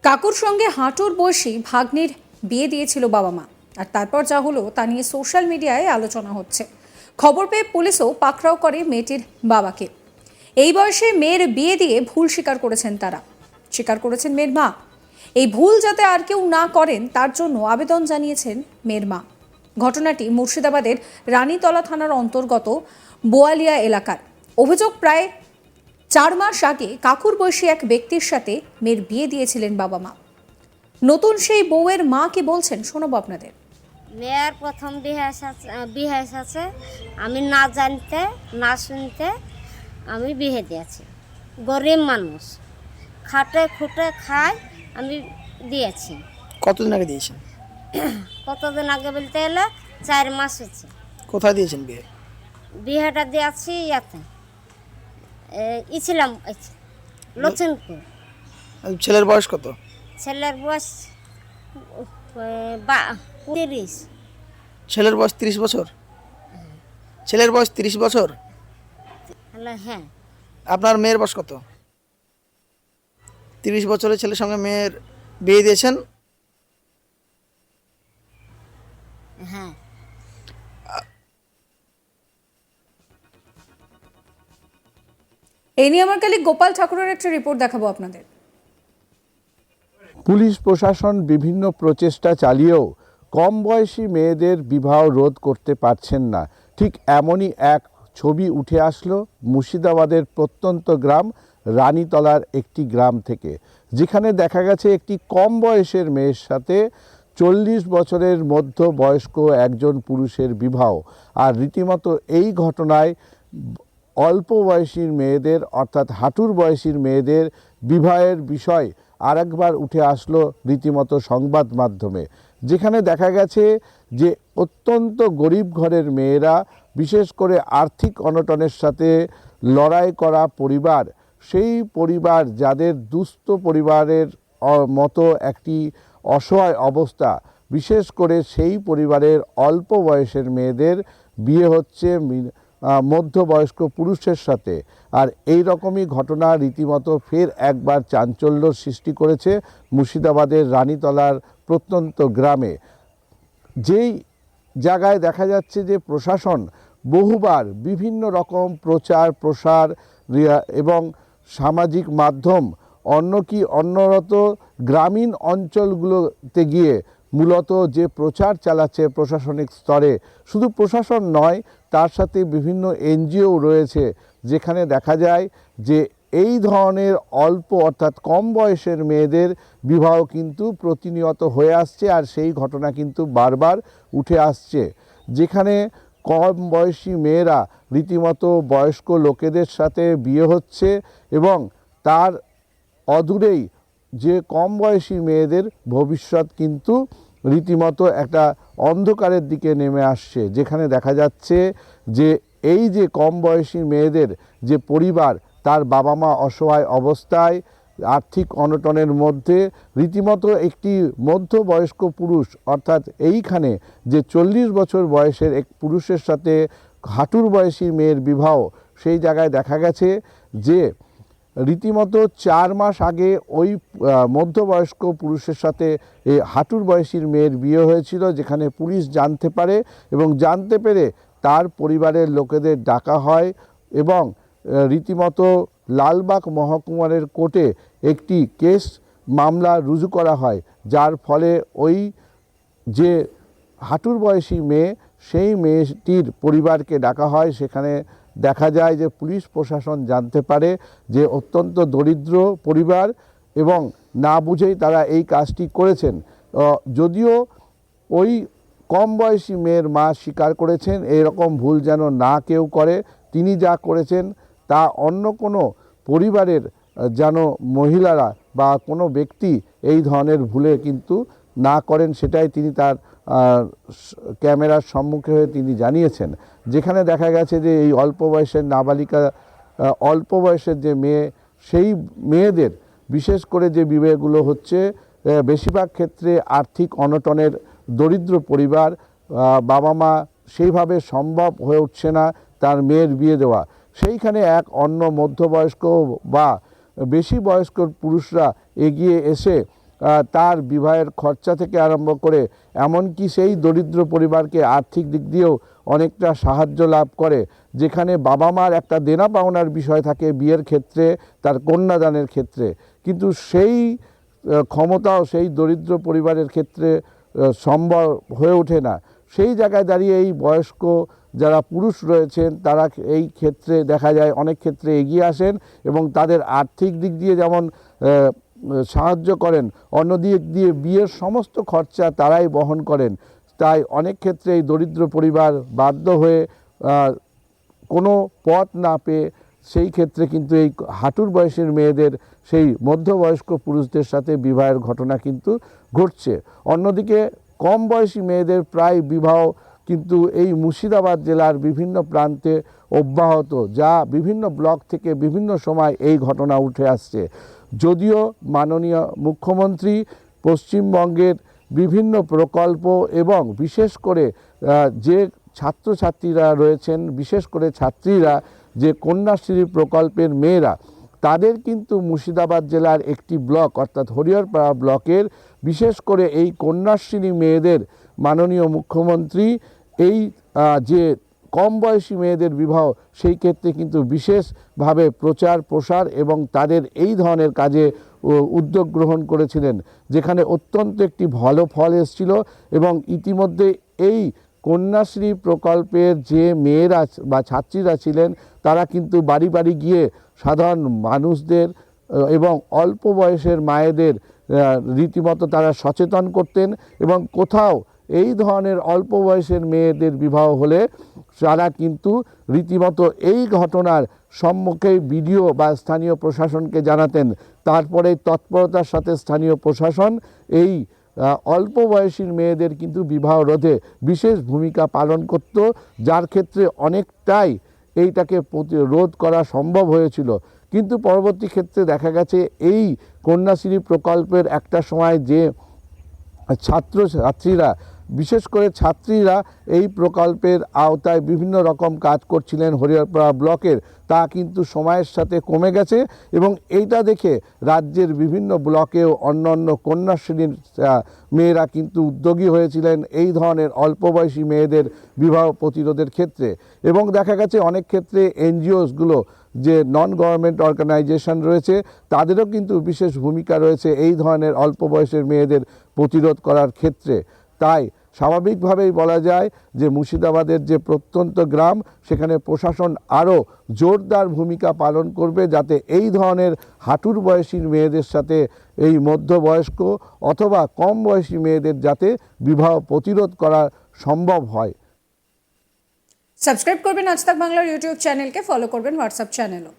কাকুর সঙ্গে হাঁটুর বয়সী ভাগ্নির বিয়ে দিয়েছিল বাবা মা, আর তারপর যা হলো তা নিয়ে সোশ্যাল মিডিয়ায় আলোচনা হচ্ছে। খবর পেয়ে পুলিশও পাকড়াও করে মেয়েটির বাবাকে। এই বয়সে মেয়ের বিয়ে দিয়ে ভুল স্বীকার করেছেন তারা, স্বীকার করেছেন মেয়ের মা। এই ভুল যাতে আর কেউ না করেন তার জন্য আবেদন জানিয়েছেন মেয়ের মা। ঘটনাটি মুর্শিদাবাদের রানীতলা থানার অন্তর্গত বোয়ালিয়া এলাকার। অভিযোগ, প্রায় 4 মাস আগে কাকুর বয়সী এক ব্যক্তির সাথে মেয়ের বিয়ে দিয়েছিলেন বাবা মা। নতুন সেই বউয়ের মা কি বলছেন শোনাবো আপনাদের। মেয়ের প্রথম বিয়ে এসেছে, আমি না জানতে না শুনতে আমি বিয়ে দিয়েছি। গরিব মানুষ, খাটে খুটে খায়, আমি দিয়েছি। কতদিন আগে দিয়েছেন? কতদিন আগে বলতে এলে 4 মাস হচ্ছে। কোথায় দিয়েছেন বিয়ে? বিয়েটা দিয়েছি ইয়াতে ইছিলাম লক্ষণপুর। ছেলের বয়স কত? ছেলের বয়স 30। ছেলের বয়স 30 বছর? ছেলের বয়স 30 বছর? হ্যাঁ। আপনার মেয়ের বয়স কত? 30 বছরের ছেলের সঙ্গে মেয়ের বিয়ে দিয়েছেন? হ্যাঁ। এই নিয়ে আমার কালী গোপাল ঠাকুরের একটা রিপোর্ট দেখাবো আপনাদের। পুলিশ প্রশাসন বিভিন্ন প্রচেষ্টা চালিয়েও কম বয়সী মেয়েদের বিবাহ রোধ করতে পারছেন না। ঠিক এমনই এক ছবি উঠে আসলো মুর্শিদাবাদের প্রত্যন্ত গ্রাম রানীতলার একটি গ্রাম থেকে, যেখানে দেখা গেছে একটি কম বয়সের মেয়ের সাথে 40 বছরের মধ্য বয়স্ক একজন পুরুষের বিবাহ। আর রীতিমতো এই ঘটনায় অল্প বয়সীর মেয়েদের অর্থাৎ হাঁটুর বয়সীর মেয়েদের বিবাহের বিষয় আরেকবার উঠে আসলো রীতিমতো সংবাদ মাধ্যমে, যেখানে দেখা গেছে যে অত্যন্ত গরিব ঘরের মেয়েরা, বিশেষ করে আর্থিক অনটনের সাথে লড়াই করা পরিবার, সেই পরিবার যাদের দুস্থ পরিবারের মতো একটি অসহায় অবস্থা, বিশেষ করে সেই পরিবারের অল্প বয়সের মেয়েদের বিয়ে হচ্ছে মধ্যবয়স্ক পুরুষের সাথে। আর এই রকমই ঘটনা রীতিমতো ফের একবার চাঞ্চল্য সৃষ্টি করেছে মুর্শিদাবাদের রানীতলার প্রত্যন্ত গ্রামে। যেই জায়গায় দেখা যাচ্ছে যে প্রশাসন বহুবার বিভিন্ন রকম প্রচার প্রসার এবং সামাজিক মাধ্যম অন্যরত গ্রামীণ অঞ্চলগুলোতে গিয়ে মূলত যে প্রচার চালাচ্ছে প্রশাসনিক স্তরে, শুধু প্রশাসন নয়, তার সাথে বিভিন্ন এনজিও রয়েছে, যেখানে দেখা যায় যে এই ধরনের অল্প অর্থাৎ কম বয়সের মেয়েদের বিবাহ কিন্তু প্রতিনিয়ত হয়ে আসছে। আর সেই ঘটনা কিন্তু বারবার উঠে আসছে, যেখানে কম বয়সী মেয়েরা রীতিমতো বয়স্ক লোকেদের সাথে বিয়ে হচ্ছে এবং তার অদূরেই যে কম বয়সী মেয়েদের ভবিষ্যৎ কিন্তু রীতিমতো একটা অন্ধকারের দিকে নেমে আসছে, যেখানে দেখা যাচ্ছে যে এই যে কম বয়সী মেয়েদের যে পরিবার, তার বাবা মা অসহায় অবস্থায় আর্থিক অনটনের মধ্যে রীতিমতো একটি মধ্যবয়স্ক পুরুষ অর্থাৎ এইখানে যে 40 বছর বয়সের এক পুরুষের সাথে হাঁটুর বয়সী মেয়ের বিবাহ, সেই জায়গায় দেখা গেছে যে রীতিমতো 4 মাস আগে ওই মধ্যবয়স্ক পুরুষের সাথে হাঁটুর বয়সীর মেয়ের বিয়ে হয়েছিল, যেখানে পুলিশ জানতে পারে এবং জানতে পেরে তার পরিবারের লোকেদের ডাকা হয় এবং রীতিমতো লালবাগ মহকুমার কোর্টে একটি কেস মামলা রুজু করা হয়, যার ফলে ওই যে হাঁটুর বয়সী মেয়ে, সেই মেয়েটির পরিবারকে ডাকা হয়। সেখানে দেখা যায় যে পুলিশ প্রশাসন জানতে পারে যে অত্যন্ত দরিদ্র পরিবার এবং না বুঝেই তারা এই কাজটি করেছেন। যদিও ওই কম বয়সী মেয়ের মা স্বীকার করেছেন এরকম ভুল যেন না কেউ করে, তিনি যা করেছেন তা অন্য কোনো পরিবারের যেন মহিলারা বা কোনো ব্যক্তি এই ধরনের ভুলে কিন্তু না করেন, সেটাই তিনি তার ক্যামেরার সম্মুখে হয়ে তিনি জানিয়েছেন। যেখানে দেখা গেছে যে এই অল্প বয়সের নাবালিকা, অল্প বয়সের যে মেয়ে, সেই মেয়েদের বিশেষ করে যে বিবাহগুলো হচ্ছে বেশিরভাগ ক্ষেত্রে আর্থিক অনটনের দরিদ্র পরিবার, বাবা মা সেইভাবে সম্ভব হয়ে উঠছে না তার মেয়ের বিয়ে দেওয়া। সেইখানে এক অন্য মধ্যবয়স্ক বা বেশি বয়স্ক পুরুষরা এগিয়ে এসে তার বিবাহের খরচা থেকে আরম্ভ করে এমনকি সেই দরিদ্র পরিবারকে আর্থিক দিক দিয়েও অনেকটা সাহায্য লাভ করে, যেখানে বাবা মার একটা দেনা পাওনার বিষয় থাকে বিয়ের ক্ষেত্রে, তার কন্যাদানের ক্ষেত্রে, কিন্তু সেই ক্ষমতাও সেই দরিদ্র পরিবারের ক্ষেত্রে সম্ভব হয়ে ওঠে না। সেই জায়গায় দাঁড়িয়ে এই বয়স্ক যারা পুরুষ রয়েছেন তারা এই ক্ষেত্রে দেখা যায় অনেক ক্ষেত্রে এগিয়ে আসেন এবং তাদের আর্থিক দিক দিয়ে যেমন সাহায্য করেন, অন্য দিক দিয়ে বিয়ের সমস্ত খরচা তারাই বহন করেন। তাই অনেক ক্ষেত্রে এই দরিদ্র পরিবার বাধ্য হয়ে কোনো পথ না পেয়ে সেই ক্ষেত্রে কিন্তু এই হাঁটুর বয়সের মেয়েদের সেই মধ্যবয়স্ক পুরুষদের সাথে বিবাহের ঘটনা কিন্তু ঘটছে। অন্যদিকে কম বয়সী মেয়েদের প্রায় বিবাহ কিন্তু এই মুর্শিদাবাদ জেলার বিভিন্ন প্রান্তে অব্যাহত, যা বিভিন্ন ব্লক থেকে বিভিন্ন সময় এই ঘটনা উঠে আসছে। যদিও মাননীয় মুখ্যমন্ত্রী পশ্চিমবঙ্গের বিভিন্ন প্রকল্প এবং বিশেষ করে যে ছাত্রছাত্রীরা রয়েছেন, বিশেষ করে ছাত্রীরা, যে কন্যাশ্রী প্রকল্পের মেয়েরা, তাদের কিন্তু মুর্শিদাবাদ জেলার একটি ব্লক অর্থাৎ হরিহরপাড়া ব্লকের বিশেষ করে এই কন্যাশ্রী মেয়েদের মাননীয় মুখ্যমন্ত্রী এই যে কম বয়সী মেয়েদের বিবাহ সেই ক্ষেত্রে কিন্তু বিশেষভাবে প্রচার প্রসার এবং তাদের এই ধরনের কাজে উদ্যোগ গ্রহণ করেছিলেন, যেখানে অত্যন্ত একটি ভালো ফল এসেছিল। এবং ইতিমধ্যে এই কন্যাশ্রী প্রকল্পের যে মেয়েরা বা ছাত্রীরা ছিলেন তারা কিন্তু বাড়ি বাড়ি গিয়ে সাধারণ মানুষদের এবং অল্প বয়সের মায়েদের রীতিমতো তারা সচেতন করতেন এবং কোথাও এই ধরনের অল্প বয়সের মেয়েদের বিবাহ হলে তারা কিন্তু রীতিমতো এই ঘটনার সম্মুখে বিডিও বা স্থানীয় প্রশাসনকে জানাতেন। তারপরে তৎপরতার সাথে স্থানীয় প্রশাসন এই অল্প বয়সীর মেয়েদের কিন্তু বিবাহ রোধে বিশেষ ভূমিকা পালন করত, যার ক্ষেত্রে অনেকটাই এইটাকে রোধ করা সম্ভব হয়েছিল। কিন্তু পরবর্তী ক্ষেত্রে দেখা গেছে এই কন্যাশ্রী প্রকল্পের একটা সময় যে ছাত্রছাত্রীরা, বিশেষ করে ছাত্রীরা এই প্রকল্পের আওতায় বিভিন্ন রকম কাজ করছিলেন হরিহরপাড়া ব্লকের, তা কিন্তু সময়ের সাথে কমে গেছে এবং এইটা দেখে রাজ্যের বিভিন্ন ব্লকেও অন্য কন্যাশ্রীর মেয়েরা কিন্তু উদ্যোগী হয়েছিলেন এই ধরনের অল্প বয়সী মেয়েদের বিবাহ প্রতিরোধের ক্ষেত্রে। এবং দেখা গেছে অনেক ক্ষেত্রে এনজিওসগুলো, যে নন গভর্নমেন্ট অর্গানাইজেশন রয়েছে, তাদেরও কিন্তু বিশেষ ভূমিকা রয়েছে এই ধরনের অল্প বয়সের মেয়েদের প্রতিরোধ করার ক্ষেত্রে। তাই স্বাভাবিকভাবেই বলা যায় যে মুর্শিদাবাদের যে প্রত্যন্ত গ্রাম, সেখানে প্রশাসন আরও জোরদার ভূমিকা পালন করবে যাতে এই ধরনের হাঁটুর বয়সী মেয়েদের সাথে এই মধ্যবয়স্ক অথবা কম বয়সী মেয়েদের যাতে বিবাহ প্রতিরোধ করা সম্ভব হয়। সাবস্ক্রাইব করবেন আজ তাক বাংলার ইউটিউব চ্যানেলকে, ফলো করবেন হোয়াটসঅ্যাপ চ্যানেলও।